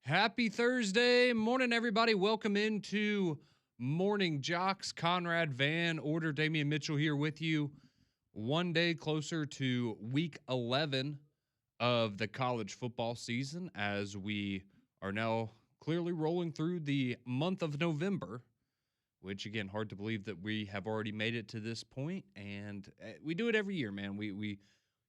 Happy Thursday morning, everybody. Welcome into Morning JOX. Conrad Van Order, Damian Mitchell here with you. One day closer to week 11 of the college football season as we are now clearly rolling through the month of November, which, again, hard to believe that we have already made it to this point. And we do it every year, man.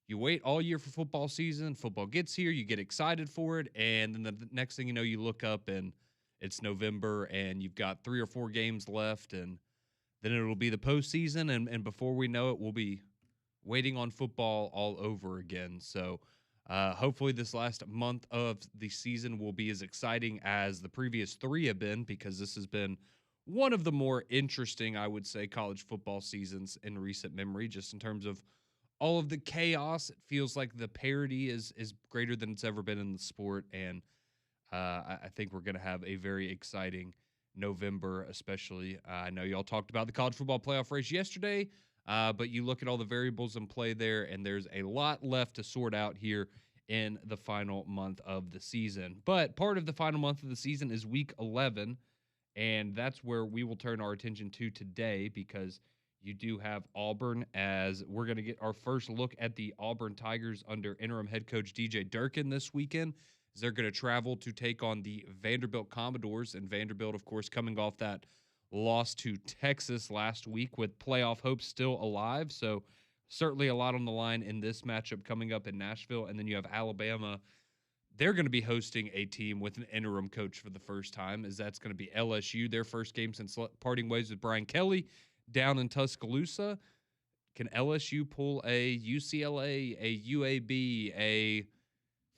You wait all year for football season. Football gets here. You get excited for it. And then the next thing you know, you look up and it's November and you've got 3 or 4 games left. And then it'll be the postseason. And before we know it, we'll be waiting on football all over again. So hopefully this last month of the season will be as exciting as the previous 3 have been, because this has been one of the more interesting, I would say, college football seasons in recent memory, just in terms of all of the chaos. It feels like the parity is greater than it's ever been in the sport, and I think we're going to have a very exciting November, especially. I know y'all talked about the college football playoff race yesterday, but you look at all the variables in play there, and there's a lot left to sort out here in the final month of the season. But part of the final month of the season is week 11, and that's where we will turn our attention to today, because you do have Auburn, as we're going to get our first look at the Auburn Tigers under interim head coach DJ Durkin this weekend, as they're going to travel to take on the Vanderbilt Commodores. And Vanderbilt, of course, coming off that loss to Texas last week with playoff hopes still alive. So certainly a lot on the line in this matchup coming up in Nashville. And then you have Alabama. They're going to be hosting a team with an interim coach for the first time, as that's going to be LSU, their first game since parting ways with Brian Kelly down in Tuscaloosa. Can LSU pull a UCLA, a UAB, a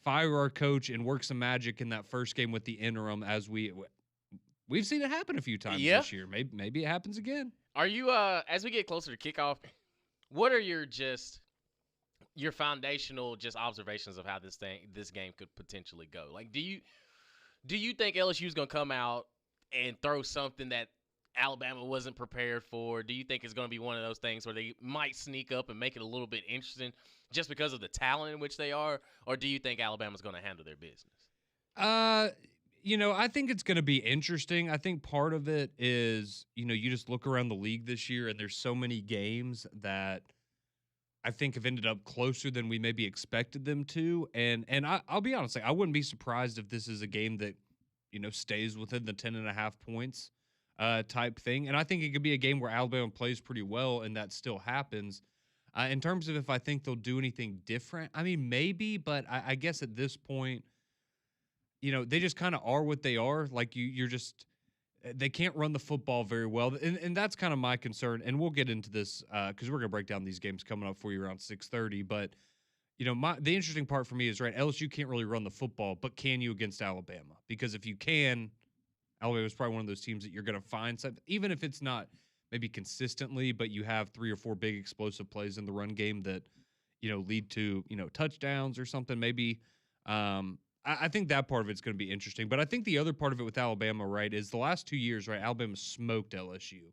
fire our coach and work some magic in that first game with the interim, as we've seen it happen a few times this year. Maybe it happens again. Are you as we get closer to kickoff, what are your foundational observations of how this game could potentially go? Like, do you think LSU is going to come out and throw something that Alabama wasn't prepared for? Do you think it's going to be one of those things where they might sneak up and make it a little bit interesting just because of the talent in which they are? Or do you think Alabama's going to handle their business? I think it's going to be interesting. I think part of it is, you just look around the league this year and there's so many games that I think have ended up closer than we maybe expected them to. And I'll be honest, I wouldn't be surprised if this is a game that, stays within the 10.5 points type thing. And I think it could be a game where Alabama plays pretty well and that still happens. In terms of if I think they'll do anything different, I mean, maybe, but I guess at this point, they just kind of are what they are. Like they can't run the football very well. And that's kind of my concern. And we'll get into this because we're going to break down these games coming up for you around 6:30. But, the interesting part for me is, right, LSU can't really run the football, but can you against Alabama? Because if you can, Alabama is probably one of those teams that you're going to find something, even if it's not maybe consistently, but you have 3 or 4 big explosive plays in the run game that, lead to, touchdowns or something. Maybe I think that part of it's going to be interesting. But I think the other part of it with Alabama, right, is the last 2 years, right, Alabama smoked LSU.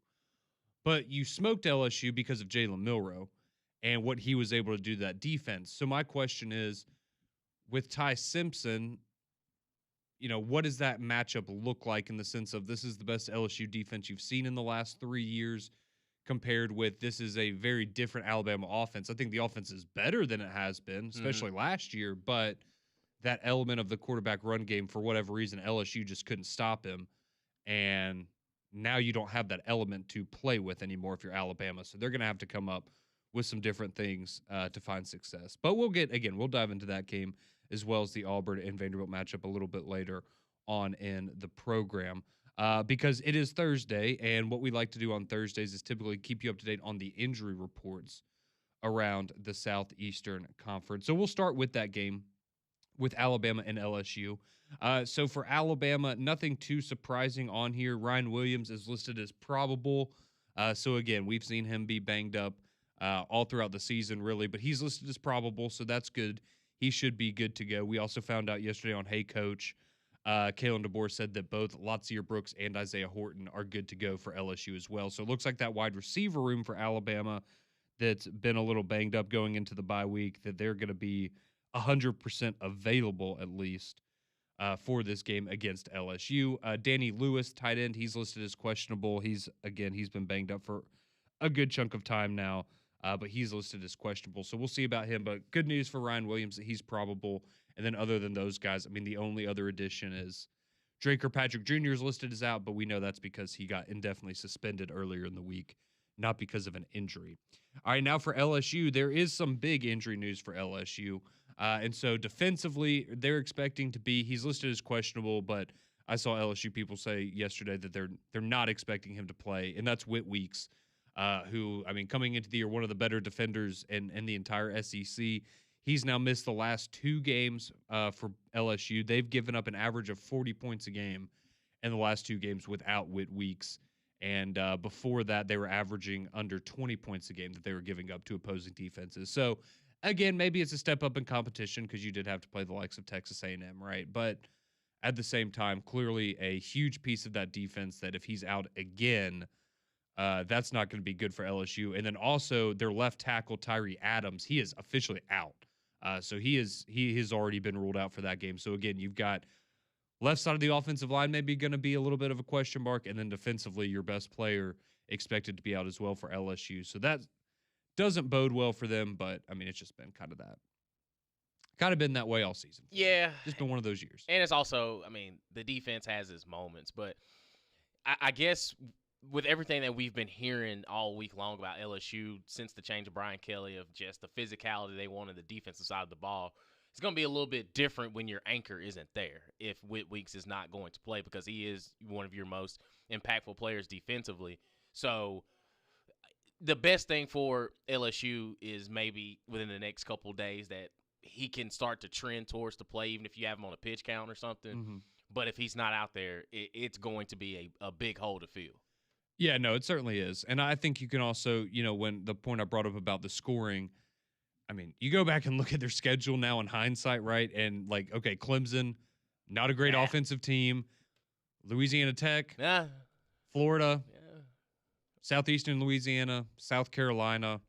But you smoked LSU because of Jalen Milroe and what he was able to do to that defense. So my question is, with Ty Simpson, what does that matchup look like in the sense of this is the best LSU defense you've seen in the last 3 years compared with this is a very different Alabama offense? I think the offense is better than it has been, especially last year, but that element of the quarterback run game, for whatever reason, LSU just couldn't stop him. And now you don't have that element to play with anymore if you're Alabama. So they're going to have to come up with some different things to find success. But we'll dive into that game as well as the Auburn and Vanderbilt matchup a little bit later on in the program because it is Thursday. And what we like to do on Thursdays is typically keep you up to date on the injury reports around the Southeastern Conference. So we'll start with that game with Alabama and LSU. So for Alabama, nothing too surprising on here. Ryan Williams is listed as probable. So again, we've seen him be banged up all throughout the season, really, but he's listed as probable, so that's good. He should be good to go. We also found out yesterday on Hey Coach, Kalen DeBoer said that both Latsier Brooks and Isaiah Horton are good to go for LSU as well. So it looks like that wide receiver room for Alabama that's been a little banged up going into the bye week, that they're going to be 100% available at least. for this game against LSU. Danny Lewis, tight end, he's listed as questionable. He's been banged up for a good chunk of time now, but he's listed as questionable. So we'll see about him. But good news for Ryan Williams that he's probable. And then other than those guys, I mean, the only other addition is Drake Kirkpatrick Jr. is listed as out, but we know that's because he got indefinitely suspended earlier in the week, not because of an injury. All right, now for LSU, there is some big injury news for LSU. And so defensively, they're expecting to be, he's listed as questionable, but I saw LSU people say yesterday that they're not expecting him to play, and that's Whit Weeks, who, I mean, coming into the year, one of the better defenders in the entire SEC. He's now missed the last 2 games for LSU. They've given up an average of 40 points a game in the last 2 games without Whit Weeks. And before that, they were averaging under 20 points a game that they were giving up to opposing defenses. So, again, maybe it's a step up in competition because you did have to play the likes of Texas A&M, right? But at the same time, clearly a huge piece of that defense that if he's out again, that's not going to be good for LSU. And then also their left tackle, Tyree Adams, he is officially out. So he has already been ruled out for that game. So, again, you've got left side of the offensive line maybe going to be a little bit of a question mark, and then defensively, your best player expected to be out as well for LSU. So that doesn't bode well for them, but, I mean, it's just been kind of been that way all season. Yeah. Just been one of those years. And it's also, I mean, the defense has its moments, but I guess with everything that we've been hearing all week long about LSU since the change of Brian Kelly, of just the physicality they want on the defensive side of the ball, it's going to be a little bit different when your anchor isn't there if Whit Weeks is not going to play, because he is one of your most impactful players defensively. So the best thing for LSU is maybe within the next couple of days that he can start to trend towards the play, even if you have him on a pitch count or something. Mm-hmm. But if he's not out there, it's going to be a big hole to fill. Yeah, no, it certainly is. And I think you can also, when the point I brought up about the scoring, I mean, you go back and look at their schedule now in hindsight, right? And okay, Clemson, not a great offensive team. Louisiana Tech, Florida, Southeastern Louisiana, South Carolina,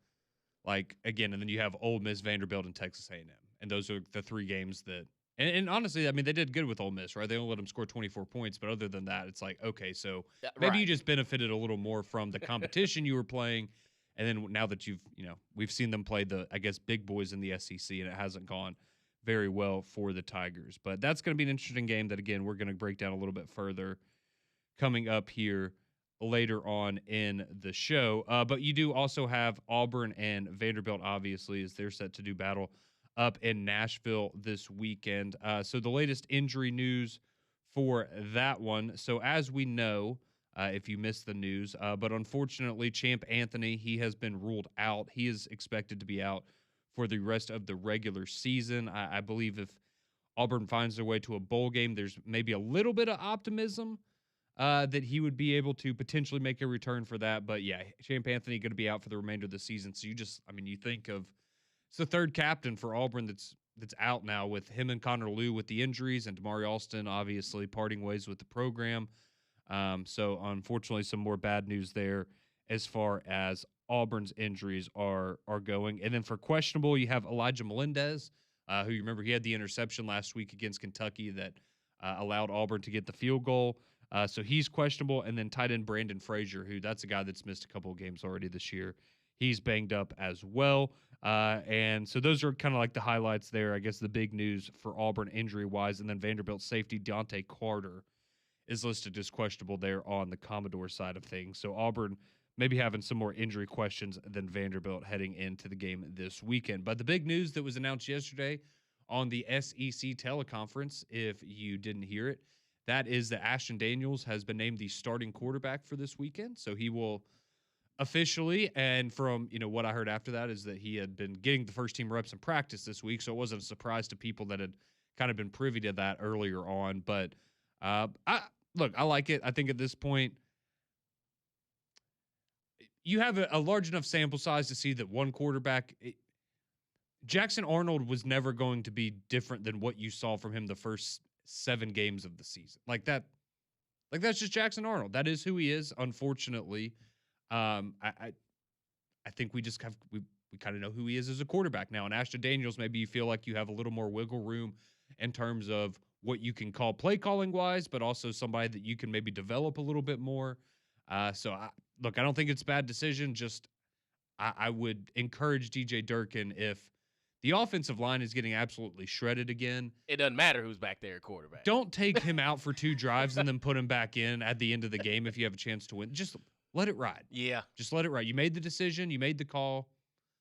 again, and then you have Ole Miss, Vanderbilt, and Texas A&M. And those are the 3 games that, and honestly, I mean, they did good with Ole Miss, right? They only let them score 24 points, but other than that, it's okay, so maybe you just benefited a little more from the competition you were playing. And then now that we've seen them play the, I guess, big boys in the SEC, and it hasn't gone very well for the Tigers. But that's going to be an interesting game that, again, we're going to break down a little bit further coming up here later on in the show. But you do also have Auburn and Vanderbilt, obviously, as they're set to do battle up in Nashville this weekend. So the latest injury news for that one. So as we know, if you missed the news, but unfortunately, Champ Anthony, he has been ruled out. He is expected to be out for the rest of the regular season. I believe if Auburn finds their way to a bowl game, there's maybe a little bit of optimism that he would be able to potentially make a return for that. But yeah, Champ Anthony going to be out for the remainder of the season. So you think of, it's the 3rd captain for Auburn that's out now, with him and Connor Lew with the injuries, and Damari Alston obviously parting ways with the program. So unfortunately, some more bad news there as far as Auburn's injuries are going. And then for questionable, you have Elijah Melendez, who you remember he had the interception last week against Kentucky that allowed Auburn to get the field goal. So he's questionable. And then tight end Brandon Frazier, who that's a guy that's missed a couple of games already this year. He's banged up as well. And so those are kind of the highlights there, I guess, the big news for Auburn injury-wise. And then Vanderbilt safety Deontay Carter is listed as questionable there on the Commodore side of things. So Auburn maybe having some more injury questions than Vanderbilt heading into the game this weekend. But the big news that was announced yesterday on the SEC teleconference, if you didn't hear it, that is that Ashton Daniels has been named the starting quarterback for this weekend. So he will officially, and from what I heard after that, is that he had been getting the first team reps in practice this week. So it wasn't a surprise to people that had kind of been privy to that earlier on. But I like it. I think at this point, you have a large enough sample size to see that one quarterback, Jackson Arnold was never going to be different than what you saw from him the first 7 games of the season. That's just Jackson Arnold. That is who he is, unfortunately. I think we just we kind of know who he is as a quarterback now. And Ashton Daniels, maybe you feel like you have a little more wiggle room in terms of what you can call play calling wise, but also somebody that you can maybe develop a little bit more. Look, I don't think it's a bad decision. Just I would encourage DJ Durkin if the offensive line is getting absolutely shredded again. It doesn't matter who's back there at quarterback. Don't take him out for 2 drives and then put him back in at the end of the game if you have a chance to win. Just let it ride. Yeah. Just let it ride. You made the decision. You made the call.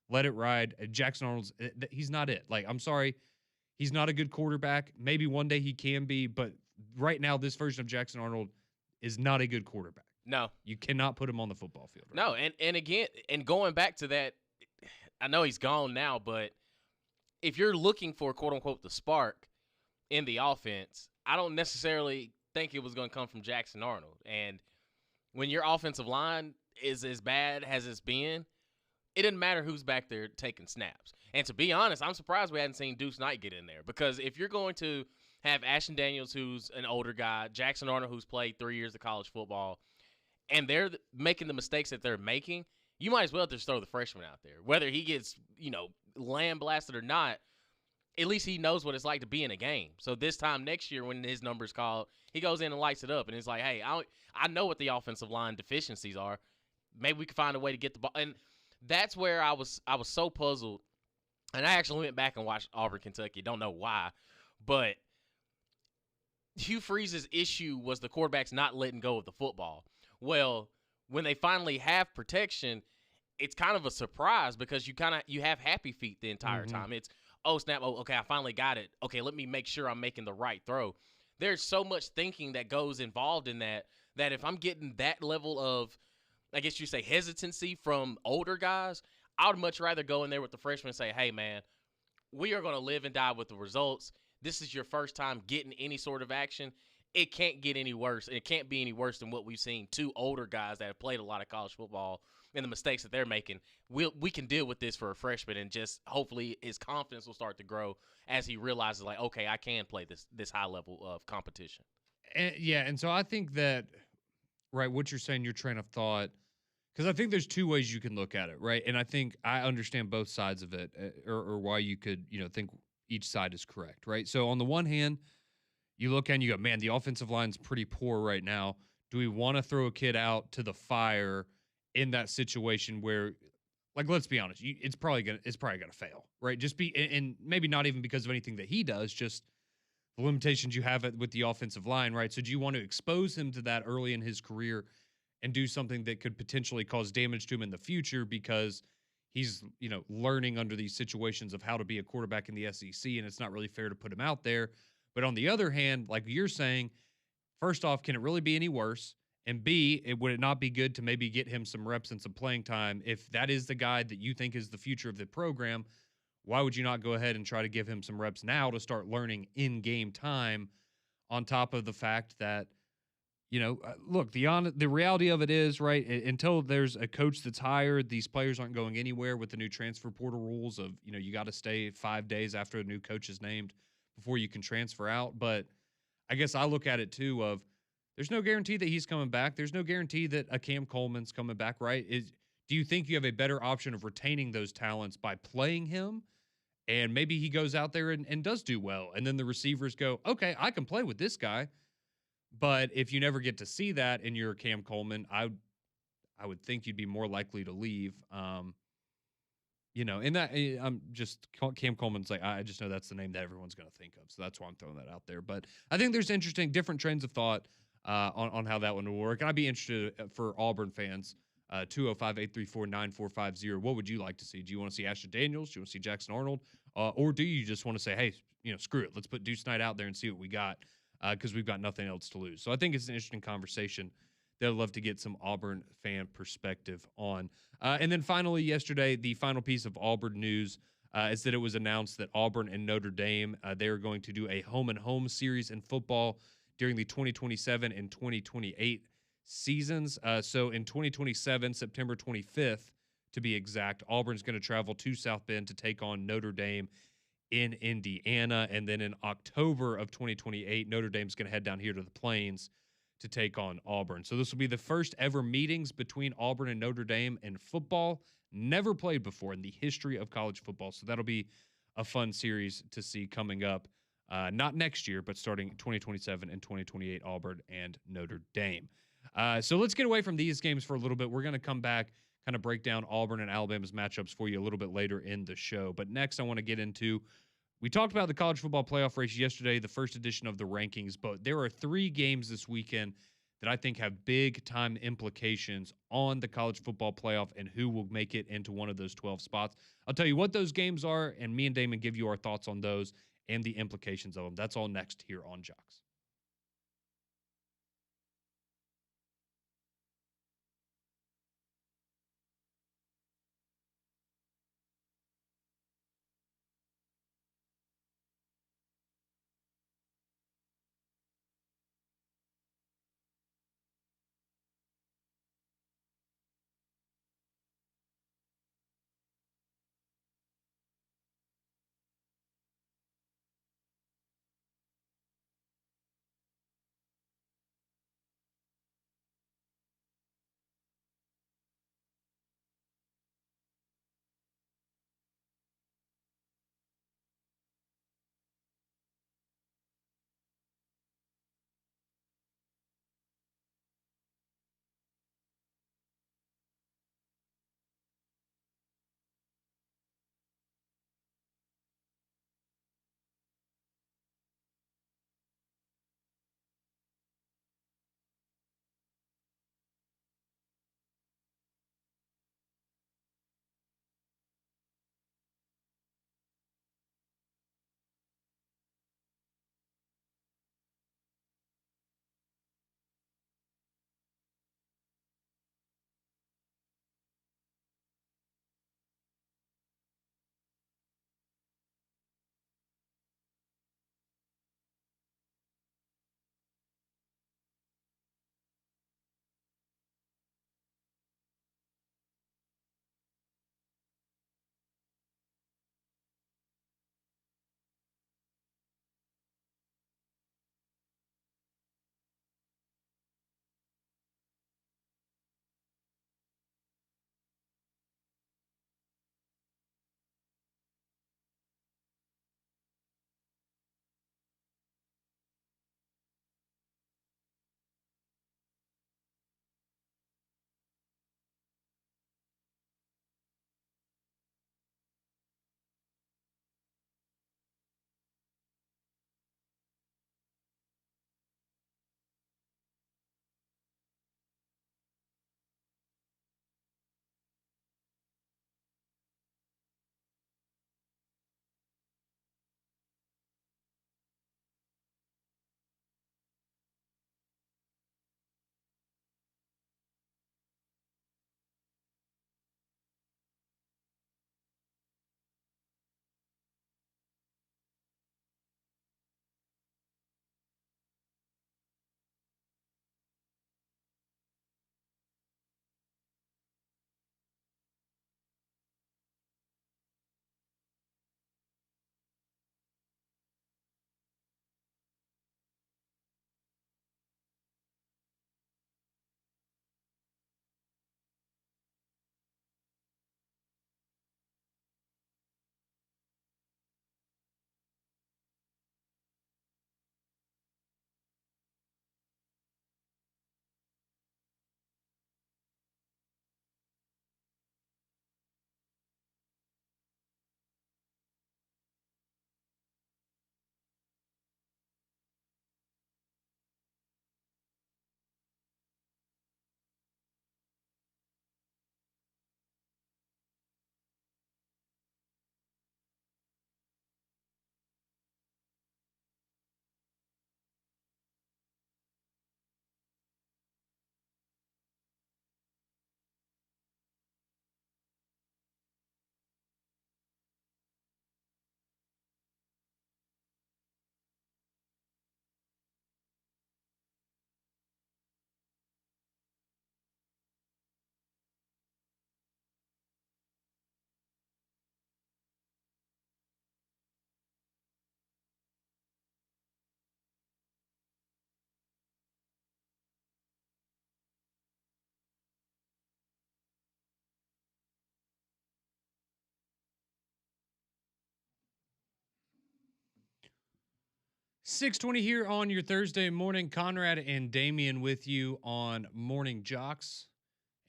Let it ride. Jackson Arnold's, he's not it. Like, I'm sorry. He's not a good quarterback. Maybe one day he can be, but right now, this version of Jackson Arnold is not a good quarterback. No. You cannot put him on the football field. Right No, now. and again, and going back to that, I know he's gone now, but if you're looking for, quote-unquote, the spark in the offense, I don't necessarily think it was going to come from Jackson Arnold. And when your offensive line is as bad as it's been, it doesn't matter who's back there taking snaps. And to be honest, I'm surprised we hadn't seen Deuce Knight get in there, because if you're going to have Ashton Daniels, who's an older guy, Jackson Arnold, who's played 3 years of college football, and they're making the mistakes that they're making, you might as well just throw the freshman out there. Whether he gets, lamb blasted or not, at least he knows what it's like to be in a game. So this time next year when his number's called, he goes in and lights it up, and it's like, hey, I know what the offensive line deficiencies are. Maybe we can find a way to get the ball. And that's where I was so puzzled. And I actually went back and watched Auburn, Kentucky. Don't know why. But Hugh Freeze's issue was the quarterbacks not letting go of the football. Well, when they finally have protection, it's kind of a surprise, because you have happy feet the entire time. It's, oh, snap, oh, okay, I finally got it. Okay, let me make sure I'm making the right throw. There's so much thinking that goes involved in that if I'm getting that level of, I guess you say, hesitancy from older guys, I would much rather go in there with the freshman and say, hey, man, we are going to live and die with the results. This is your first time getting any sort of action. It can't get any worse. It can't be any worse than what we've seen. 2 older guys that have played a lot of college football and the mistakes that they're making. We can deal with this for a freshman, and just hopefully his confidence will start to grow as he realizes, like, okay, I can play this high level of competition. And so I think that, right, what you're saying, your train of thought, because I think there's 2 ways you can look at it, right? And I think I understand both sides of it, or why you could, think each side is correct, right? So on the one hand, you look and you go, man, the offensive line's pretty poor right now. Do we want to throw a kid out to the fire in that situation where, like, let's be honest, it's probably gonna fail, right? Just and maybe not even because of anything that he does, just the limitations you have with the offensive line, right? So do you want to expose him to that early in his career and do something that could potentially cause damage to him in the future, because he's, learning under these situations of how to be a quarterback in the SEC, and it's not really fair to put him out there. But on the other hand, like you're saying, first off, can it really be any worse? And B, would it not be good to maybe get him some reps and some playing time? If that is the guy that you think is the future of the program, why would you not go ahead and try to give him some reps now to start learning in-game time, on top of the fact that, look, the reality of it is, right, until there's a coach that's hired, these players aren't going anywhere with the new transfer portal rules of, you got to stay 5 days after a new coach is named before you can transfer out. But I guess I look at it too of, there's no guarantee that he's coming back. There's no guarantee that a Cam Coleman's coming back, right? Do you think you have a better option of retaining those talents by playing him? And maybe he goes out there and does do well. And then the receivers go, okay, I can play with this guy. But if you never get to see that and you're Cam Coleman, I would think you'd be more likely to leave. In that, I'm just, Cam Coleman's like, I just know that's the name that everyone's going to think of. So that's why I'm throwing that out there. But I think there's different trains of thought on how that one will work. And I'd be interested for Auburn fans, 205-834-9450. What would you like to see? Do you want to see Ashton Daniels? Do you want to see Jackson Arnold? Or do you just want to say, hey, screw it. Let's put Deuce Knight out there and see what we got, because we've got nothing else to lose. So I think it's an interesting conversation that I'd love to get some Auburn fan perspective on. And then finally, yesterday, the final piece of Auburn news is that it was announced that Auburn and Notre Dame, they're going to do a home-and-home series in football during the 2027 and 2028 seasons. So in 2027, September 25th, to be exact, Auburn's going to travel to South Bend to take on Notre Dame in Indiana. And then in October of 2028, Notre Dame's going to head down here to the Plains to take on Auburn. So this will be the first ever meetings between Auburn and Notre Dame in football. Never played before in the history of college football. So that'll be a fun series to see coming up Not next year, but starting 2027 and 2028, Auburn and Notre Dame. So let's get away from these games for a little bit. We're going to come back, kind of break down Auburn and Alabama's matchups for you a little bit later in the show. But next, I want to get into, we talked about the college football playoff race yesterday, the first edition of the rankings, but there are 3 games this weekend that I think have big time implications on the college football playoff and who will make it into one of those 12 spots. I'll tell you what those games are, and me and Damon give you our thoughts on those and the implications of them. That's all next here on JOX. 6:20 here on your Thursday morning. Conrad and Damian with you on Morning JOX.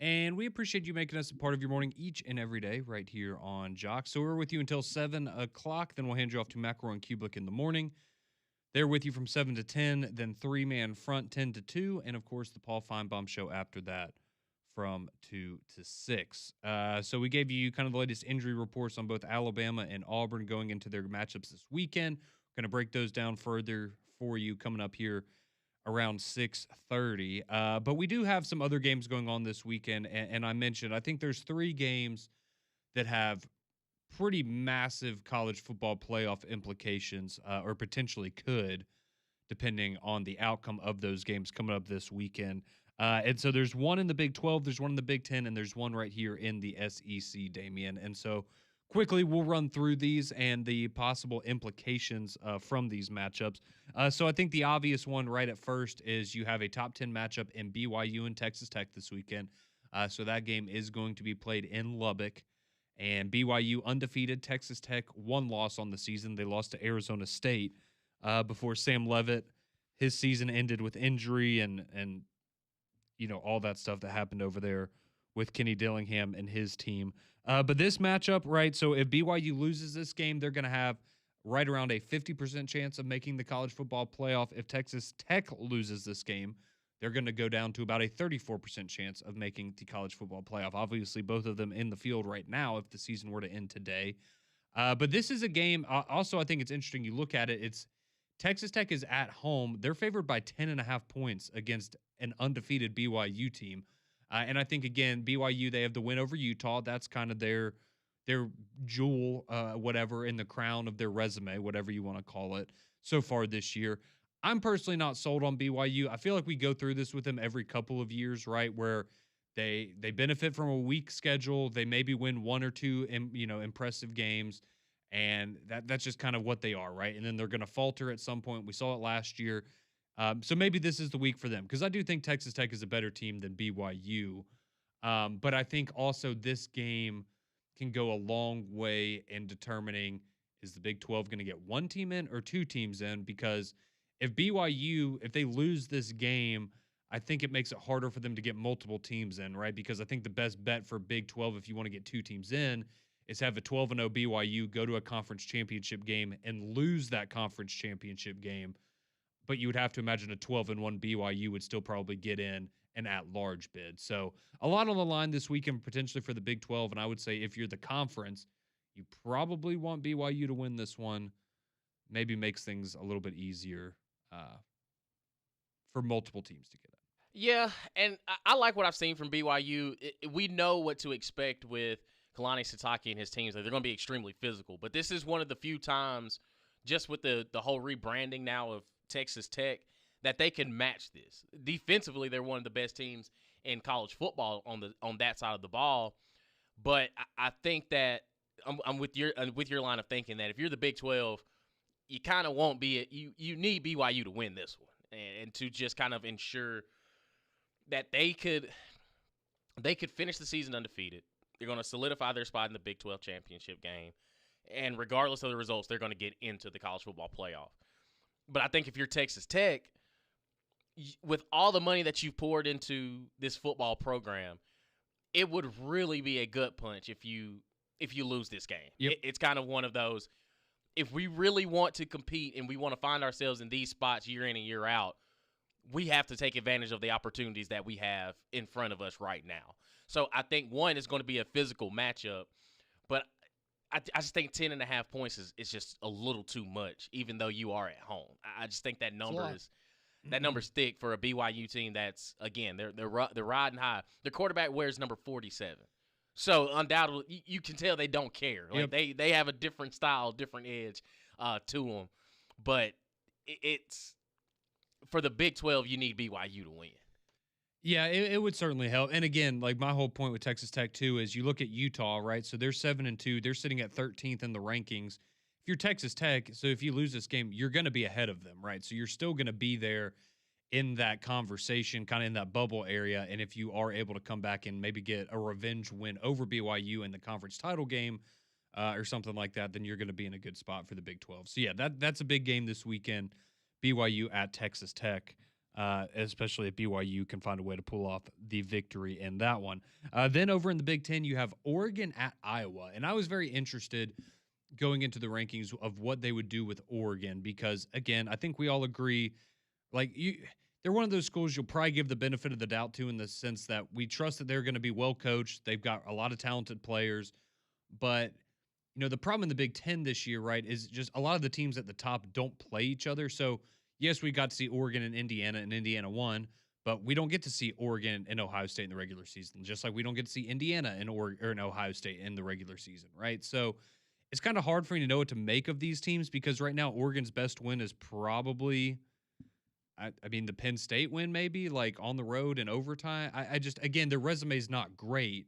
And we appreciate you making us a part of your morning each and every day right here on JOX. So we're with you until 7 o'clock. Then we'll hand you off to McElroy and Kublick in the morning. They're with you from 7 to 10, then three-man front 10 to 2, and, of course, the Paul Feinbaum Show after that from 2 to 6. So we gave you kind of the latest injury reports on both Alabama and Auburn going into their matchups this weekend. Going to break those down further for you coming up here around 6:30. But we do have some other games going on this weekend, and I mentioned I think there's 3 games that have pretty massive college football playoff implications, or potentially could, depending on the outcome of those games coming up this weekend. And so there's one in the Big 12, there's one in the Big 10, and there's one right here in the SEC, Damian. And so quickly, we'll run through these and the possible implications from these matchups. So I think the obvious one right at first is you have a top 10 matchup in BYU and Texas Tech this weekend. So that game is going to be played in Lubbock. And BYU undefeated, Texas Tech one loss on the season. They lost to Arizona State before Sam Leavitt. His season ended with injury and all that stuff that happened over there with Kenny Dillingham and his team. But this matchup, right, so if BYU loses this game, they're going to have right around a 50% chance of making the college football playoff. If Texas Tech loses this game, they're going to go down to about a 34% chance of making the college football playoff. Obviously, both of them in the field right now if the season were to end today. But this is a game, also I think it's interesting. You look at it, it's Texas Tech is at home. They're favored by 10.5 points against an undefeated BYU team. And I think, again, BYU, they have the win over Utah. That's kind of their jewel, whatever, in the crown of their resume, whatever you want to call it, so far this year. I'm personally not sold on BYU. I feel like we go through this with them every couple of years, right, where they benefit from a weak schedule. They maybe win one or two impressive games, and that's just kind of what they are, right? And then they're going to falter at some point. We saw it last year. So maybe this is the week for them, because I do think Texas Tech is a better team than BYU. But I think also this game can go a long way in determining, is the Big 12 going to get one team in or two teams in? Because if BYU, if they lose this game, I think it makes it harder for them to get multiple teams in, right? Because I think the best bet for Big 12, if you want to get two teams in, is have a 12-0 BYU go to a conference championship game and lose that conference championship game. But you would have to imagine a 12-1 BYU would still probably get in an at-large bid. So a lot on the line this weekend potentially for the Big 12, and I would say if you're the conference, you probably want BYU to win this one. Maybe makes things a little bit easier for multiple teams to get in. Yeah, and I like what I've seen from BYU. We know what to expect with Kalani Sitake and his teams. They're going to be extremely physical. But this is one of the few times, just with the whole rebranding now of Texas Tech, that they can match this. Defensively, they're one of the best teams in college football on that side of the ball. But I think that I'm with your line of thinking that if you're the Big 12, you kind of won't be you need BYU to win this one and to just kind of ensure that they could finish the season undefeated. They're going to solidify their spot in the Big 12 championship game, and regardless of the results, they're going to get into the college football playoff. But I think if you're Texas Tech, with all the money that you've poured into this football program, it would really be a gut punch if you lose this game. Yep. It's kind of one of those, if we really want to compete and we want to find ourselves in these spots year in and year out, we have to take advantage of the opportunities that we have in front of us right now. So I think, one, it's going to be a physical matchup, but I just think 10.5 points is just a little too much, even though you are at home. I just think that number's thick for a BYU team that's, again, they're riding high. Their quarterback wears number 47. So undoubtedly, you can tell they don't care. Like they have a different style, different edge to them. But it's for the Big 12, you need BYU to win. Yeah, it would certainly help. And again, like my whole point with Texas Tech too is you look at Utah, right? So they're 7-2. They're sitting at 13th in the rankings. If you're Texas Tech, so if you lose this game, you're going to be ahead of them, right? So you're still going to be there in that conversation, kind of in that bubble area. And if you are able to come back and maybe get a revenge win over BYU in the conference title game or something like that, then you're going to be in a good spot for the Big 12. So yeah, that's a big game this weekend. BYU at Texas Tech. Especially if BYU can find a way to pull off the victory in that one. Then over in the Big Ten, you have Oregon at Iowa. And I was very interested going into the rankings of what they would do with Oregon because, again, I think we all agree, they're one of those schools you'll probably give the benefit of the doubt to in the sense that we trust that they're going to be well coached. They've got a lot of talented players. But, the problem in the Big Ten this year, right, is just a lot of the teams at the top don't play each other. So, yes, we got to see Oregon and Indiana won, but we don't get to see Oregon and Ohio State in the regular season, just like we don't get to see Indiana and Ohio State in the regular season, right? So it's kind of hard for me to know what to make of these teams because right now Oregon's best win is probably, the Penn State win maybe, like on the road in overtime. I just, again, their resume is not great.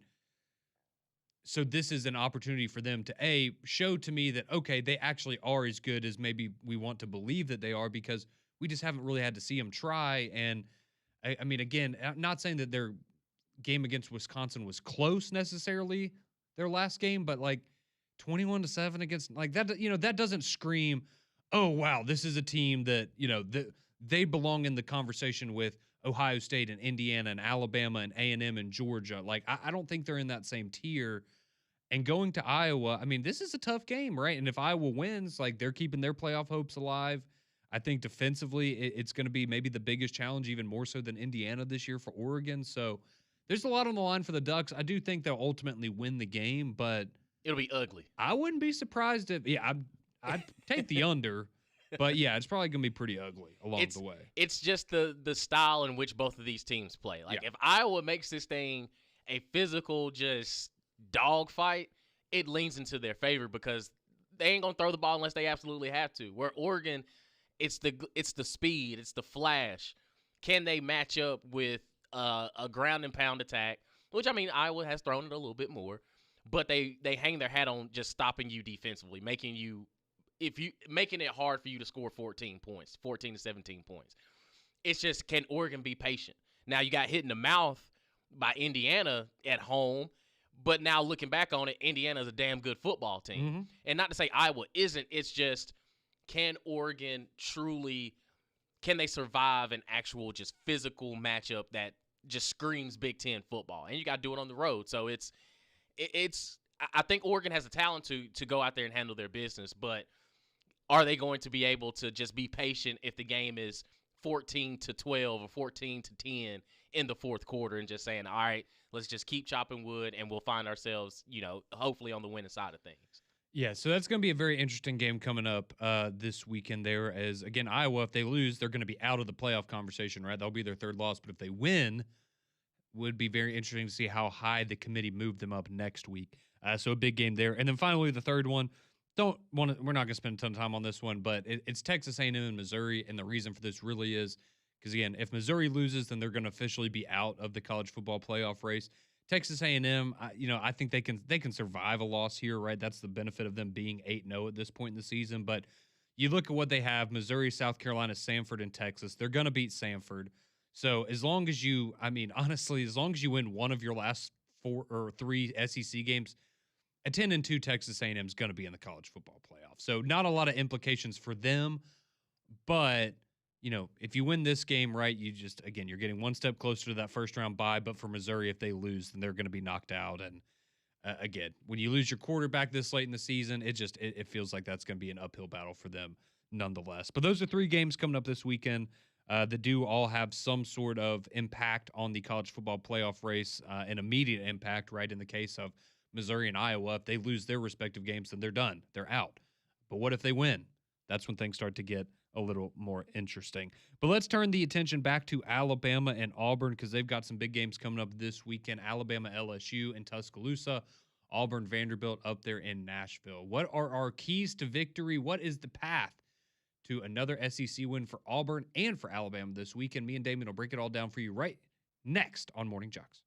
So this is an opportunity for them to show to me that, okay, they actually are as good as maybe we want to believe that they are because we just haven't really had to see them try. And again, I'm not saying that their game against Wisconsin was close necessarily, their last game, but 21-7 against that, that doesn't scream, oh, wow, this is a team that, they belong in the conversation with Ohio State and Indiana and Alabama and A&M and Georgia. I don't think they're in that same tier. And going to Iowa, this is a tough game, right? And if Iowa wins, they're keeping their playoff hopes alive. I think defensively, it's going to be maybe the biggest challenge, even more so than Indiana this year for Oregon. So there's a lot on the line for the Ducks. I do think they'll ultimately win the game, but it'll be ugly. I wouldn't be surprised if, I'd take the under. But, yeah, it's probably going to be pretty ugly along the way. It's just the style in which both of these teams play. If Iowa makes this thing a physical, just dogfight, it leans into their favor because they ain't going to throw the ball unless they absolutely have to. Where Oregon, it's the speed, it's the flash. Can they match up with a ground and pound attack, which, Iowa has thrown it a little bit more, but they hang their hat on just stopping you defensively, making it hard for you to score 14 to 17 points. It's just, can Oregon be patient? Now you got hit in the mouth by Indiana at home, but now looking back on it, Indiana's a damn good football team. Mm-hmm. And not to say Iowa isn't, it's just, can Oregon can they survive an actual just physical matchup that just screams Big Ten football? And you got to do it on the road. So I think Oregon has the talent to go out there and handle their business, but are they going to be able to just be patient if the game is 14-12 or 14-10 in the fourth quarter and just saying, all right, let's just keep chopping wood and we'll find ourselves, hopefully on the winning side of things. Yeah, so that's going to be a very interesting game coming up this weekend there as, again, Iowa, if they lose, they're going to be out of the playoff conversation, right? That'll be their third loss. But if they win, would be very interesting to see how high the committee moved them up next week. So a big game there. And then finally, the third one. We're not going to spend a ton of time on this one, but it's Texas A&M and Missouri, and the reason for this really is because, again, if Missouri loses, then they're going to officially be out of the college football playoff race. Texas A&M, I think they can survive a loss here, right? That's the benefit of them being 8-0 at this point in the season. But you look at what they have: Missouri, South Carolina, Samford, and Texas. They're going to beat Samford. So as long as you, honestly, as long as you win one of your last 4 or 3 SEC games, a 10-2 Texas A&M is going to be in the college football playoff. So not a lot of implications for them, but if you win this game, right, you're getting one step closer to that first round bye. But for Missouri, if they lose, then they're going to be knocked out. And again, when you lose your quarterback this late in the season, it feels like that's going to be an uphill battle for them nonetheless. But those are 3 games coming up this weekend that do all have some sort of impact on the college football playoff race, an immediate impact, right? In the case of Missouri and Iowa, if they lose their respective games, then they're done. They're out. But what if they win? That's when things start to get a little more interesting. But let's turn the attention back to Alabama and Auburn because they've got some big games coming up this weekend. Alabama, LSU in Tuscaloosa. Auburn, Vanderbilt up there in Nashville. What are our keys to victory? What is the path to another SEC win for Auburn and for Alabama this weekend? Me and Damien will break it all down for you right next on Morning JOX.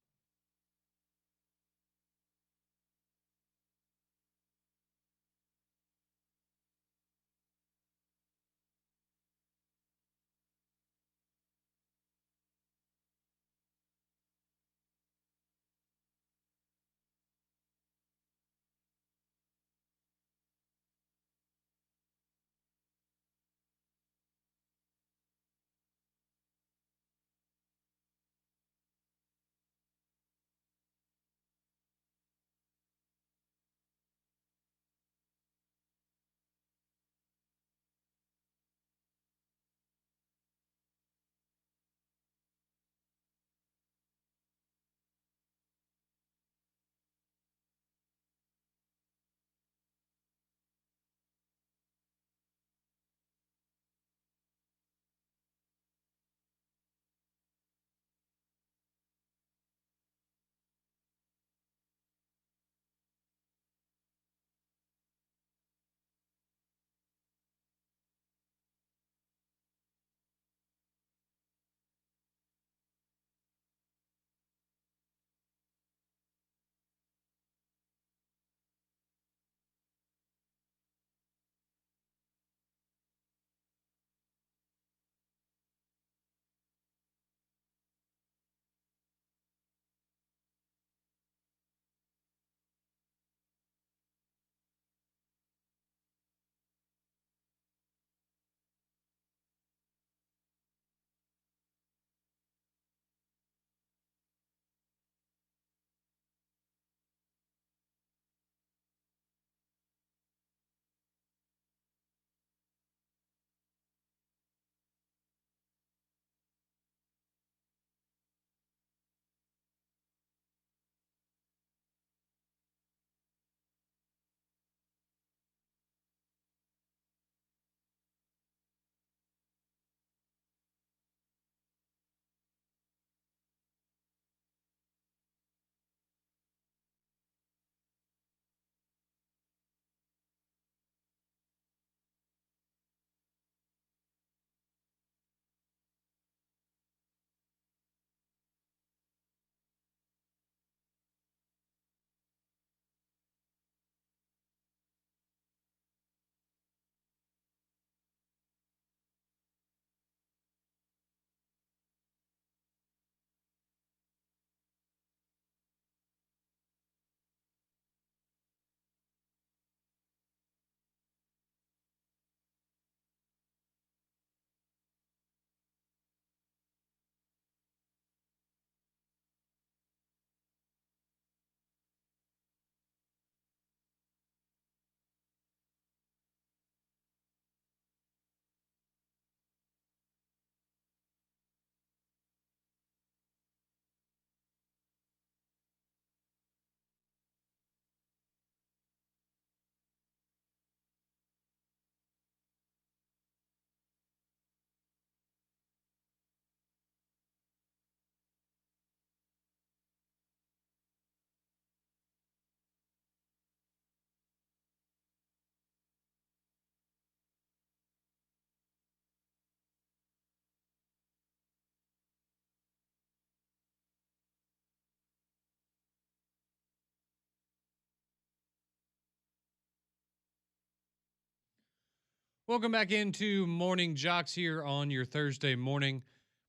Welcome back into Morning Jocks here on your Thursday morning.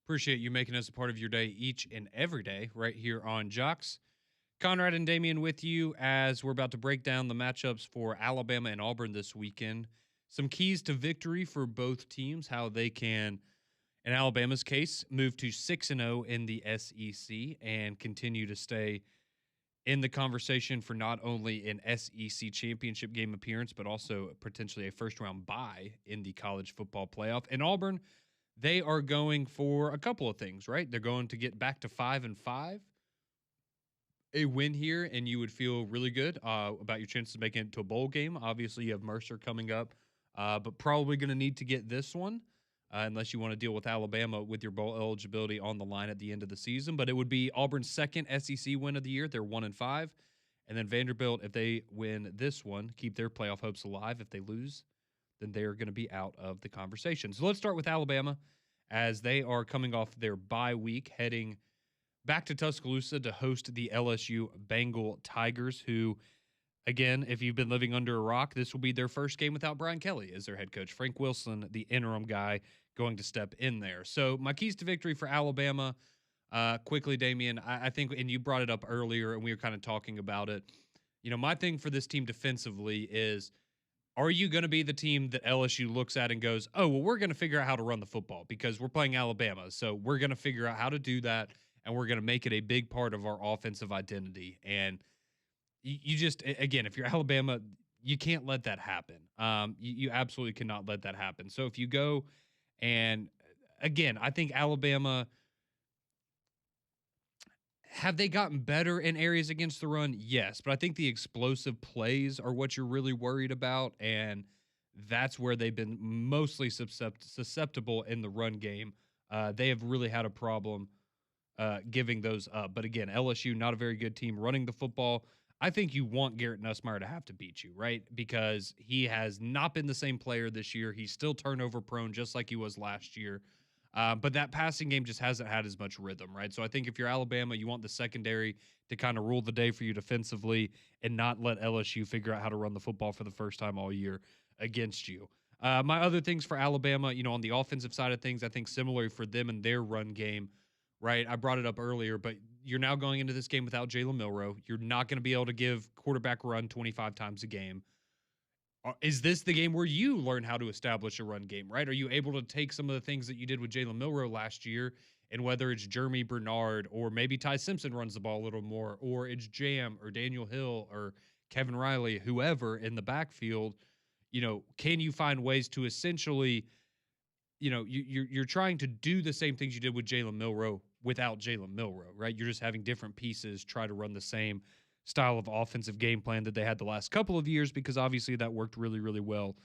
Appreciate you making us a part of your day each and every day right here on Jocks. Conrad and Damian with you as we're about to break down the matchups for Alabama and Auburn this weekend. Some keys to victory for both teams, how they can, in Alabama's case, move to 6-0 in the SEC and continue to stay in the conversation for not only an SEC championship game appearance, but also potentially a first-round bye in the college football playoff. And Auburn, they are going for a couple of things, right? They're going to get back to 5-5. A win here, and you would feel really good about your chances of making it to a bowl game. Obviously, you have Mercer coming up, but probably going to need to get this one unless you want to deal with Alabama with your bowl eligibility on the line at the end of the season. But it would be Auburn's second SEC win of the year. They're 1-5. And then Vanderbilt, if they win this one, keep their playoff hopes alive. If they lose, then they're going to be out of the conversation. So let's start with Alabama as they are coming off their bye week, heading back to Tuscaloosa to host the LSU Bengal Tigers, who, again, if you've been living under a rock, this will be their first game without Brian Kelly as their head coach. Frank Wilson, the interim guy, going to step in there. So my keys to victory for Alabama, quickly, Damian, I think, and you brought it up earlier, and we were kind of talking about it. You know, my thing for this team defensively is, are you going to be the team that LSU looks at and goes, oh, well, we're going to figure out how to run the football because we're playing Alabama, so we're going to figure out how to do that, and we're going to make it a big part of our offensive identity. And you just, again, if you're Alabama, you can't let that happen. You absolutely cannot let that happen. So if you go and, again, I think Alabama, have they gotten better in areas against the run? Yes, but I think the explosive plays are what you're really worried about, and that's where they've been mostly susceptible in the run game. They have really had a problem giving those up. But again, LSU, not a very good team running the football. I think you want Garrett Nussmeier to have to beat you, right? Because he has not been the same player this year. He's still turnover prone, just like he was last year. But that passing game just hasn't had as much rhythm, right? So I think if you're Alabama, you want the secondary to kind of rule the day for you defensively and not let LSU figure out how to run the football for the first time all year against you. My other things for Alabama, you know, on the offensive side of things, I think similarly for them and their run game, right? I brought it up earlier, but you're now going into this game without Jalen Milroe. You're not going to be able to give quarterback run 25 times a game. Is this the game where you learn how to establish a run game, right? Are you able to take some of the things that you did with Jalen Milroe last year, and whether it's Jeremy Bernard or maybe Ty Simpson runs the ball a little more, or it's Jam or Daniel Hill or Kevin Riley, whoever in the backfield, you know, can you find ways to essentially, you know, you're trying to do the same things you did with Jalen Milroe without Jalen Milroe, right? You're just having different pieces try to run the same style of offensive game plan that they had the last couple of years, because obviously that worked really, really well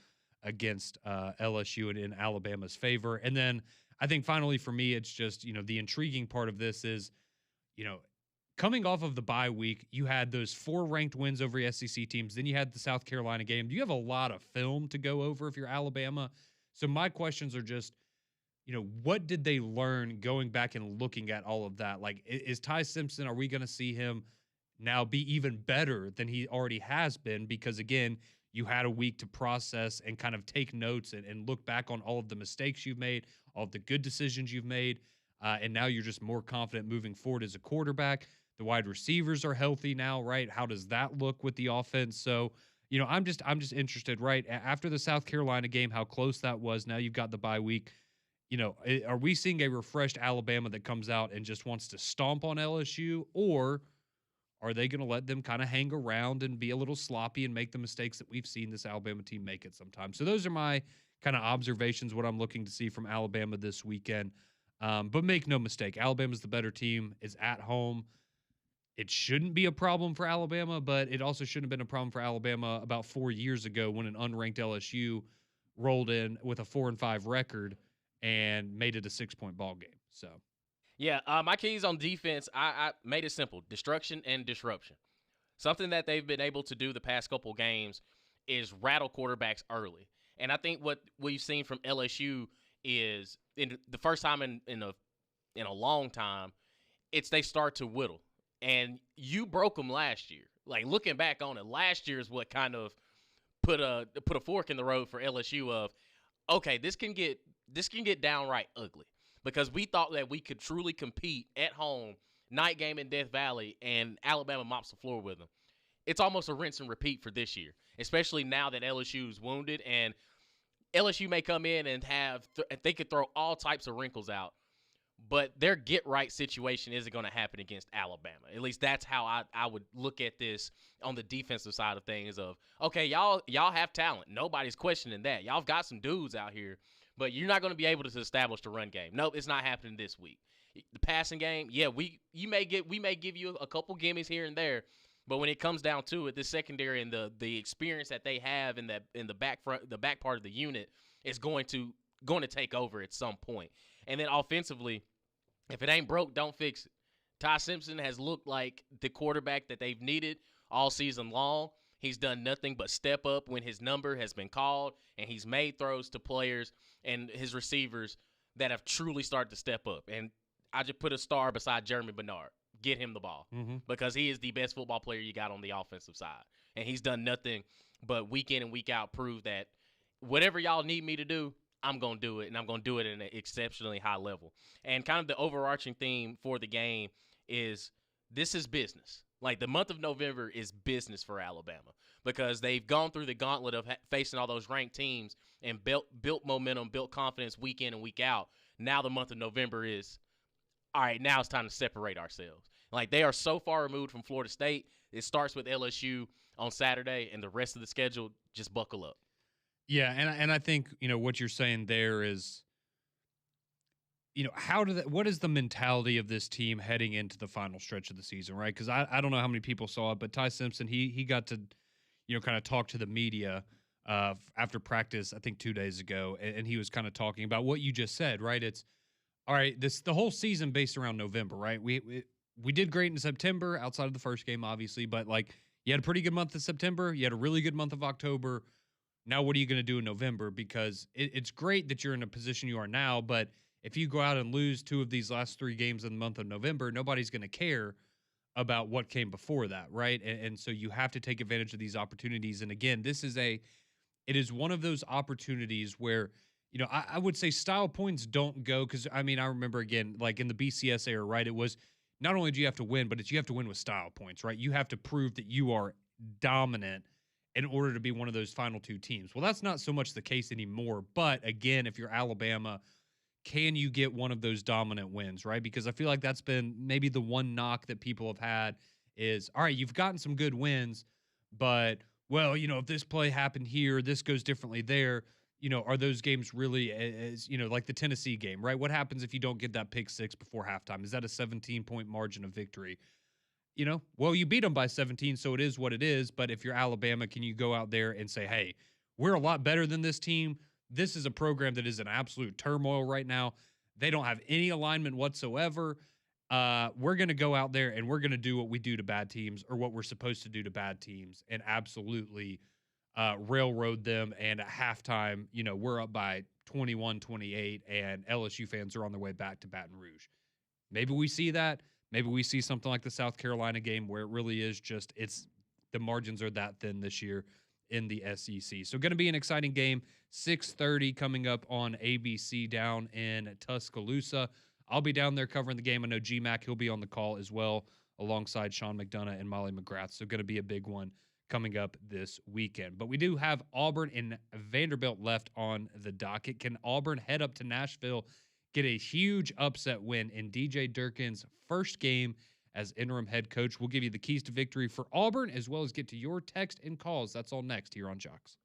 against LSU and in Alabama's favor. And then I think finally for me, it's just, you know, the intriguing part of this is, you know, coming off of the bye week, you had those 4 ranked wins over SEC teams. Then you had the South Carolina game. You have a lot of film to go over if you're Alabama. So my questions are just, you know, what did they learn going back and looking at all of that? Like, is Ty Simpson, are we going to see him now be even better than he already has been? Because, again, you had a week to process and kind of take notes and look back on all of the mistakes you've made, all of the good decisions you've made, and now you're just more confident moving forward as a quarterback. The wide receivers are healthy now, right? How does that look with the offense? So, you know, I'm just interested, right? After the South Carolina game, how close that was. Now you've got the bye week. You know, are we seeing a refreshed Alabama that comes out and just wants to stomp on LSU, or are they going to let them kind of hang around and be a little sloppy and make the mistakes that we've seen this Alabama team make it sometimes? So those are my kind of observations, what I'm looking to see from Alabama this weekend. But make no mistake, Alabama's the better team, is at home. It shouldn't be a problem for Alabama, but it also shouldn't have been a problem for Alabama about 4 years ago when an unranked LSU rolled in with a 4-5 record and made it a 6-point ball game. So, Yeah, my keys on defense, I made it simple: destruction and disruption. Something that they've been able to do the past couple games is rattle quarterbacks early. And I think what we've seen from LSU is, in the first time in a long time, it's they start to whittle. And you broke them last year. Like, looking back on it, last year is what kind of put a fork in the road for LSU of, okay, this can get downright ugly because we thought that we could truly compete at home, night game in Death Valley, and Alabama mops the floor with them. It's almost a rinse and repeat for this year, especially now that LSU is wounded and LSU may come in and they could throw all types of wrinkles out, but their get right situation isn't going to happen against Alabama. At least that's how I would look at this on the defensive side of things. Of okay, y'all have talent. Nobody's questioning that. Y'all have got some dudes out here, but you're not going to be able to establish the run game. Nope, it's not happening this week. The passing game, yeah, we may give you a couple gimmies here and there, but when it comes down to it, the secondary and the experience that they have in the back part of the unit is going to take over at some point. And then offensively, if it ain't broke, don't fix it. Ty Simpson has looked like the quarterback that they've needed all season long. He's done nothing but step up when his number has been called, and he's made throws to players and his receivers that have truly started to step up. And I just put a star beside Jeremy Bernard. Get him the ball because he is the best football player you got on the offensive side. And he's done nothing but week in and week out prove that whatever y'all need me to do, I'm going to do it, and I'm going to do it at an exceptionally high level. And kind of the overarching theme for the game is this is business. Like the month of November is business for Alabama because they've gone through the gauntlet of facing all those ranked teams and built momentum, built confidence week in and week out. Now the month of November is, all right, now it's time to separate ourselves. Like they are so far removed from Florida State. It starts with LSU on Saturday, and the rest of the schedule, just buckle up. Yeah, and I think, what you're saying there is, what is the mentality of this team heading into the final stretch of the season, right? Because I don't know how many people saw it, but Ty Simpson, he got to, kind of talk to the media after practice, I think 2 days ago, and he was kind of talking about what you just said, right? It's, all right, the whole season based around November, right? We did great in September outside of the first game, obviously, but like you had a pretty good month of September, you had a really good month of October. Now, what are you going to do in November? Because it's great that you're in a position you are now, but if you go out and lose 2 of these last 3 games in the month of November, nobody's going to care about what came before that, right? And so you have to take advantage of these opportunities. And again, it is one of those opportunities where, I would say style points don't go because, I remember, again, like in the BCS era, right, it was not only do you have to win, but you have to win with style points, right? You have to prove that you are dominant in order to be one of those final 2 teams. Well, that's not so much the case anymore. But again, if you're Alabama, can you get one of those dominant wins, right? Because I feel like that's been maybe the one knock that people have had is, all right, you've gotten some good wins, but, well, if this play happened here, this goes differently there, are those games really as, like the Tennessee game, right? What happens if you don't get that pick 6 before halftime? Is that a 17-point margin of victory? Well, you beat them by 17, so it is what it is. But if you're Alabama, can you go out there and say, hey, we're a lot better than this team? This is a program that is in absolute turmoil right now. They don't have any alignment whatsoever. We're going to go out there and we're going to do what we do to bad teams or what we're supposed to do to bad teams and absolutely railroad them. And at halftime, we're up by 21-28 and LSU fans are on their way back to Baton Rouge. Maybe we see that. Maybe we see something like the South Carolina game where it really is just the margins are that thin this year in the SEC. So going to be an exciting game. 6:30 coming up on ABC down in Tuscaloosa. I'll be down there covering the game. I know GMAC, he'll be on the call as well alongside Sean McDonough and Molly McGrath. So going to be a big one coming up this weekend. But we do have Auburn and Vanderbilt left on the docket. Can Auburn head up to Nashville, get a huge upset win in DJ Durkin's first game as interim head coach? We'll give you the keys to victory for Auburn as well as get to your text and calls. That's all next here on JOX.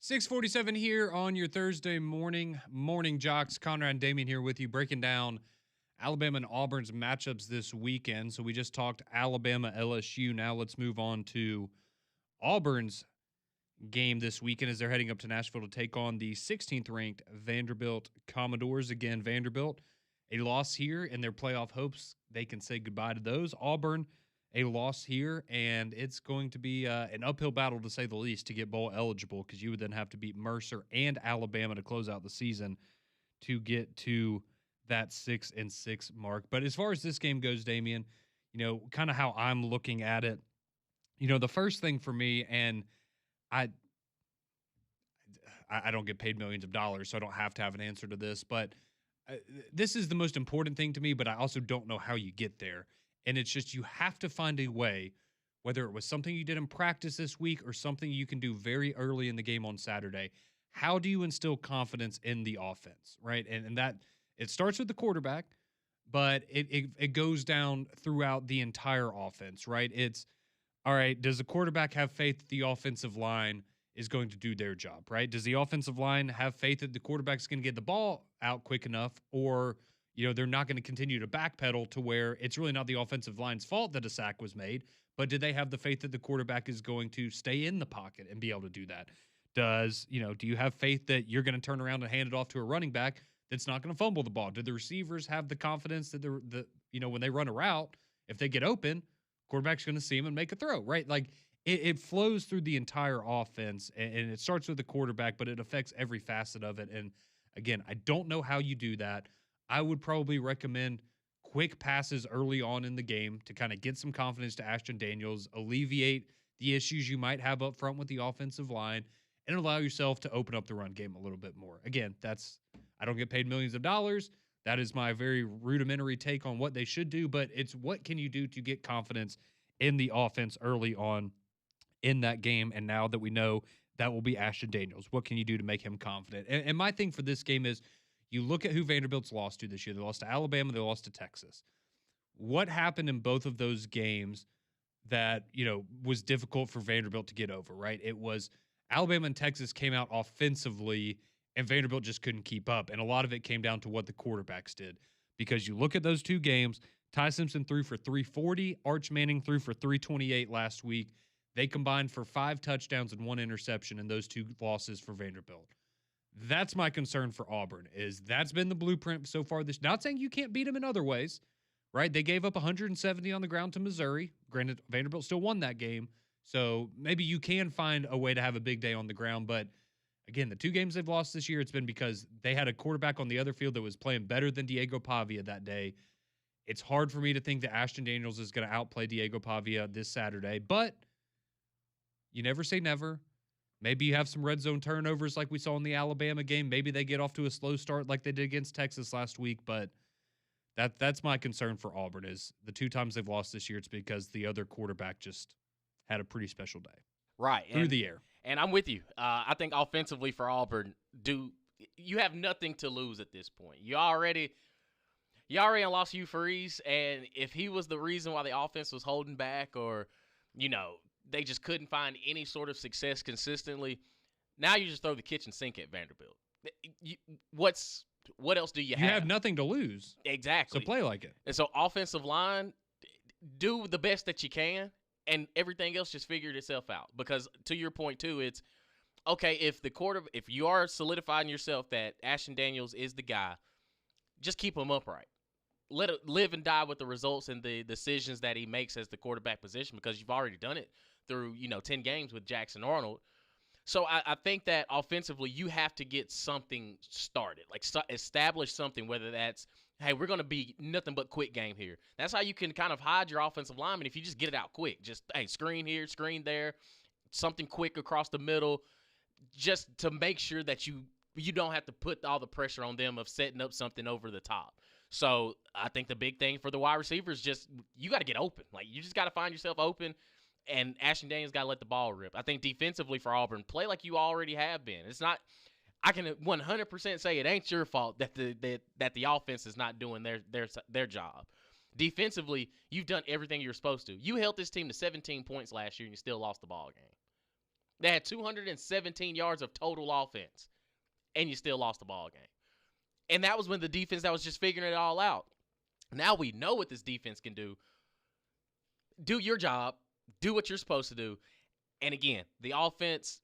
6:47 here on your Thursday morning jocks. Conrad and Damien here with you, breaking down Alabama and Auburn's matchups this weekend. So we just talked Alabama LSU. Now let's move on to Auburn's game this weekend as they're heading up to Nashville to take on the 16th ranked Vanderbilt Commodores. Again, Vanderbilt, a loss here in their playoff hopes. They can say goodbye to those. Auburn, a loss here, and it's going to be an uphill battle to say the least to get bowl eligible, because you would then have to beat Mercer and Alabama to close out the season to get to that 6-6 mark. But as far as this game goes, Damien, kind of how I'm looking at it, the first thing for me, and I don't get paid millions of dollars, so I don't have to have an answer to this, but this is the most important thing to me, but I also don't know how you get there. And it's just, you have to find a way, whether it was something you did in practice this week or something you can do very early in the game on Saturday. How do you instill confidence in the offense, right? And that, it starts with the quarterback, but it goes down throughout the entire offense, right? It's, all right, does the quarterback have faith that the offensive line is going to do their job, right? Does the offensive line have faith that the quarterback's going to get the ball out quick enough, or they're not going to continue to backpedal to where it's really not the offensive line's fault that a sack was made, but do they have the faith that the quarterback is going to stay in the pocket and be able to do that? Do you have faith that you're going to turn around and hand it off to a running back that's not going to fumble the ball? Do the receivers have the confidence that when they run a route, if they get open, quarterback's going to see him and make a throw, right? Like it flows through the entire offense, and it starts with the quarterback, but it affects every facet of it. And again, I don't know how you do that. I would probably recommend quick passes early on in the game to kind of get some confidence to Ashton Daniels, alleviate the issues you might have up front with the offensive line, and allow yourself to open up the run game a little bit more. Again, I don't get paid millions of dollars. That is my very rudimentary take on what they should do, but it's what can you do to get confidence in the offense early on in that game. And now that we know that will be Ashton Daniels, what can you do to make him confident? And my thing for this game is, you look at who Vanderbilt's lost to this year. They lost to Alabama. They lost to Texas. What happened in both of those games that, was difficult for Vanderbilt to get over, right? It was Alabama and Texas came out offensively, and Vanderbilt just couldn't keep up. And a lot of it came down to what the quarterbacks did. Because you look at those two games, Ty Simpson threw for 340. Arch Manning threw for 328 last week. They combined for 5 touchdowns and 1 interception in those two losses for Vanderbilt. That's my concern for Auburn, is that's been the blueprint so far. Not saying you can't beat them in other ways, right? They gave up 170 on the ground to Missouri. Granted, Vanderbilt still won that game, so maybe you can find a way to have a big day on the ground. But again, the 2 games they've lost this year, it's been because they had a quarterback on the other field that was playing better than Diego Pavia that day. It's hard for me to think that Ashton Daniels is going to outplay Diego Pavia this Saturday, but you never say never. Maybe you have some red zone turnovers like we saw in the Alabama game. Maybe they get off to a slow start like they did against Texas last week. But that's my concern for Auburn, is the 2 times they've lost this year, it's because the other quarterback just had a pretty special day. Right. Through the air. And I'm with you. I think offensively for Auburn, you have nothing to lose at this point. You already lost Hugh Freeze, and if he was the reason why the offense was holding back, or, they just couldn't find any sort of success consistently, now you just throw the kitchen sink at Vanderbilt. What else do you have? You have nothing to lose. Exactly. So play like it. And so offensive line, do the best that you can, and everything else just figured itself out. Because to your point too, it's okay, if you are solidifying yourself that Ashton Daniels is the guy, just keep him upright. Let it live and die with the results and the decisions that he makes as the quarterback position, because you've already done it through 10 games with Jackson Arnold. So I think that offensively you have to get something started, like establish something, whether that's, hey, we're going to be nothing but quick game here. That's how you can kind of hide your offensive lineman, if you just get it out quick. Just, hey, screen here, screen there, something quick across the middle, just to make sure that you don't have to put all the pressure on them of setting up something over the top. So I think the big thing for the wide receivers, just you got to get open. Like, you just got to find yourself open, and Ashton Daniels got to let the ball rip. I think defensively for Auburn, play like you already have been. It's not – I can 100% say it ain't your fault that the offense is not doing their job. Defensively, you've done everything you're supposed to. You held this team to 17 points last year, and you still lost the ball game. They had 217 yards of total offense, and you still lost the ball game. And that was when the defense that was just figuring it all out. Now we know what this defense can do. Do your job. Do what you're supposed to do. And again, the offense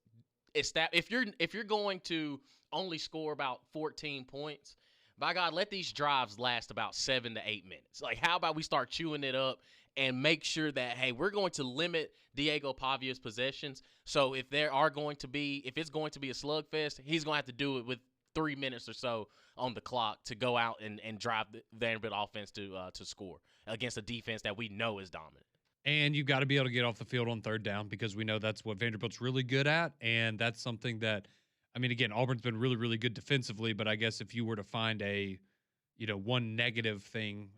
is that if you're going to only score about 14 points, by God, let these drives last about 7 to 8 minutes. Like, how about we start chewing it up and make sure that, hey, we're going to limit Diego Pavia's possessions. So if it's going to be a slugfest, he's going to have to do it with 3 minutes or so on the clock to go out and drive the Vanderbilt offense to score against a defense that we know is dominant. And you've got to be able to get off the field on third down because we know that's what Vanderbilt's really good at. And that's something that, I mean, again, Auburn's been really, really good defensively, but I guess if you were to find a, one negative thing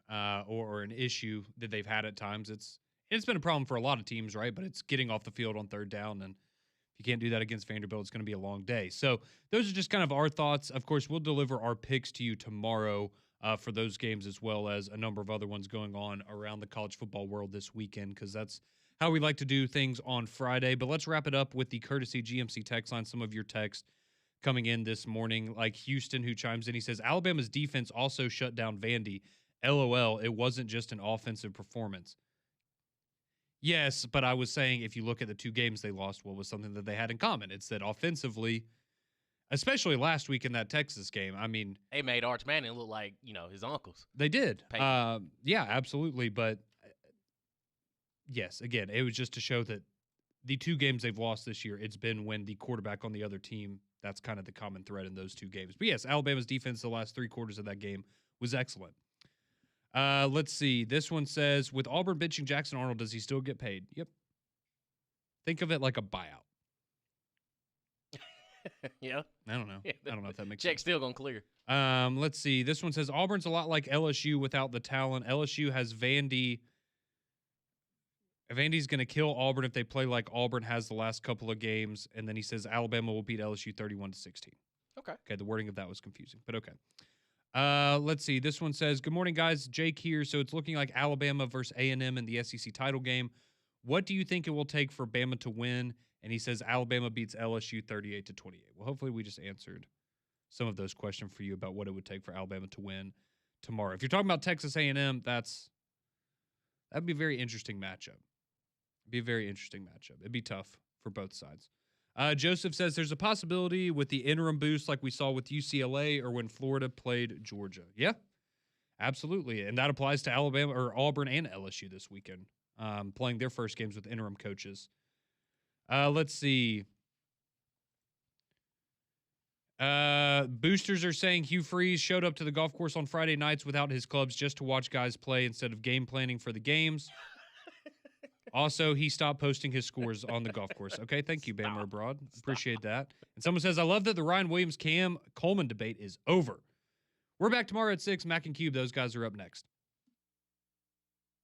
or an issue that they've had at times, it's been a problem for a lot of teams, right? But it's getting off the field on third down, and if you can't do that against Vanderbilt, it's going to be a long day. So those are just kind of our thoughts. Of course, we'll deliver our picks to you tomorrow for those games, as well as a number of other ones going on around the college football world this weekend, because that's how we like to do things on Friday. But let's wrap it up with the courtesy GMC text line. Some of your text coming in this morning, like Houston, who chimes in. He says, Alabama's defense also shut down Vandy. LOL, it wasn't just an offensive performance. Yes, but I was saying if you look at the 2 games they lost, what was something that they had in common? It's that offensively, especially last week in that Texas game, I mean, they made Arch Manning look like, his uncles. They did. Yeah, absolutely. But yes, again, it was just to show that the 2 games they've lost this year, it's been when the quarterback on the other team, that's kind of the common thread in those 2 games. But yes, Alabama's defense the last 3 quarters of that game was excellent. Let's see. This one says, with Auburn benching Jackson Arnold, does he still get paid? Yep. Think of it like a buyout. Yeah. I don't know. I don't know if that makes Check's sense. still going to clear. Let's see. This one says, Auburn's a lot like LSU without the talent. LSU has Vandy. Vandy's going to kill Auburn if they play like Auburn has the last couple of games. And then he says Alabama will beat LSU 31-16. Okay. Okay, the wording of that was confusing, but okay. Let's see. This one says, good morning, guys. Jake here. So it's looking like Alabama versus A&M in the SEC title game. What do you think it will take for Bama to win? And he says Alabama beats LSU 38-28. Well, hopefully we just answered some of those questions for you about what it would take for Alabama to win tomorrow. If you're talking about Texas A&M, that'd be a very interesting matchup. It'd be tough for both sides. Joseph says there's a possibility with the interim boost like we saw with UCLA or when Florida played Georgia. Yeah, absolutely. And that applies to Alabama or Auburn and LSU this weekend, playing their first games with interim coaches. Let's see. Boosters are saying Hugh Freeze showed up to the golf course on Friday nights without his clubs just to watch guys play instead of game planning for the games. Also, he stopped posting his scores on the golf course. Okay, thank you, Bama Abroad. Appreciate that. And someone says, I love that the Ryan Williams-Cam Coleman debate is over. We're back tomorrow at 6. Mac and Cube, those guys are up next.